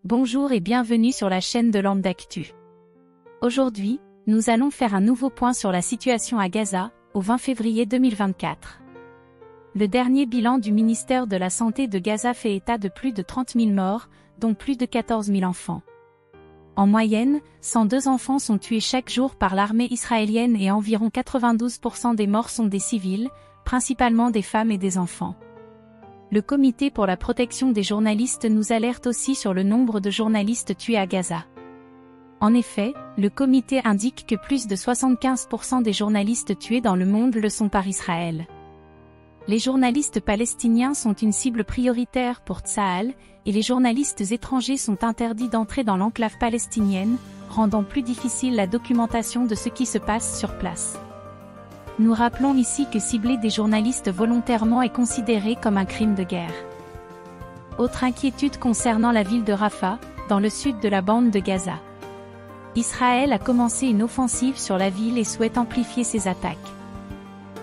Bonjour et bienvenue sur la chaîne de Lampe d'Actu. Aujourd'hui, nous allons faire un nouveau point sur la situation à Gaza, au 20 février 2024. Le dernier bilan du ministère de la Santé de Gaza fait état de plus de 30 000 morts, dont plus de 14 000 enfants. En moyenne, 102 enfants sont tués chaque jour par l'armée israélienne et environ 92% des morts sont des civils, principalement des femmes et des enfants. Le Comité pour la protection des journalistes nous alerte aussi sur le nombre de journalistes tués à Gaza. En effet, le comité indique que plus de 75% des journalistes tués dans le monde le sont par Israël. Les journalistes palestiniens sont une cible prioritaire pour Tsahal, et les journalistes étrangers sont interdits d'entrer dans l'enclave palestinienne, rendant plus difficile la documentation de ce qui se passe sur place. Nous rappelons ici que cibler des journalistes volontairement est considéré comme un crime de guerre. Autre inquiétude concernant la ville de Rafah, dans le sud de la bande de Gaza. Israël a commencé une offensive sur la ville et souhaite amplifier ses attaques.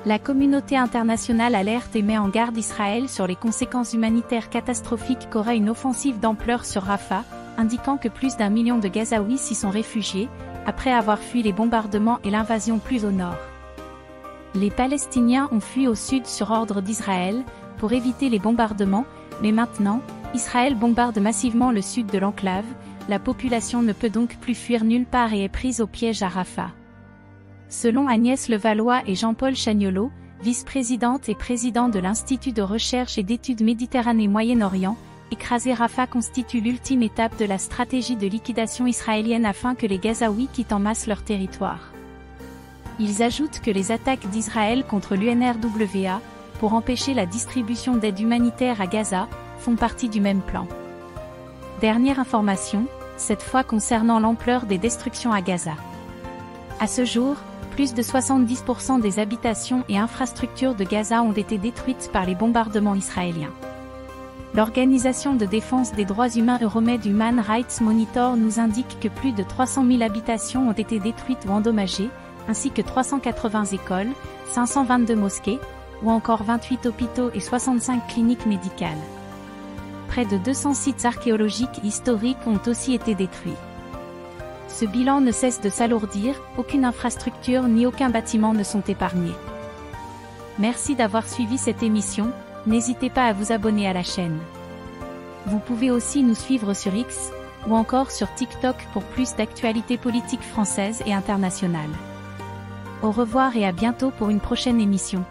La communauté internationale alerte et met en garde Israël sur les conséquences humanitaires catastrophiques qu'aurait une offensive d'ampleur sur Rafah, indiquant que plus d'1 million de Gazaouis s'y sont réfugiés, après avoir fui les bombardements et l'invasion plus au nord. Les Palestiniens ont fui au sud sur ordre d'Israël, pour éviter les bombardements, mais maintenant, Israël bombarde massivement le sud de l'enclave, la population ne peut donc plus fuir nulle part et est prise au piège à Rafah. Selon Agnès Levallois et Jean-Paul Chagnolot, vice-présidente et président de l'Institut de recherche et d'études Méditerranée-Moyen-Orient, écraser Rafah constitue l'ultime étape de la stratégie de liquidation israélienne afin que les Gazaouis quittent en masse leur territoire. Ils ajoutent que les attaques d'Israël contre l'UNRWA, pour empêcher la distribution d'aide humanitaire à Gaza, font partie du même plan. Dernière information, cette fois concernant l'ampleur des destructions à Gaza. À ce jour, plus de 70% des habitations et infrastructures de Gaza ont été détruites par les bombardements israéliens. L'Organisation de défense des droits humains Euromed Human Rights Monitor nous indique que plus de 300 000 habitations ont été détruites ou endommagées, ainsi que 380 écoles, 522 mosquées, ou encore 28 hôpitaux et 65 cliniques médicales. Près de 200 sites archéologiques historiques ont aussi été détruits. Ce bilan ne cesse de s'alourdir, aucune infrastructure ni aucun bâtiment ne sont épargnés. Merci d'avoir suivi cette émission, n'hésitez pas à vous abonner à la chaîne. Vous pouvez aussi nous suivre sur X, ou encore sur TikTok pour plus d'actualités politiques françaises et internationales. Au revoir et à bientôt pour une prochaine émission.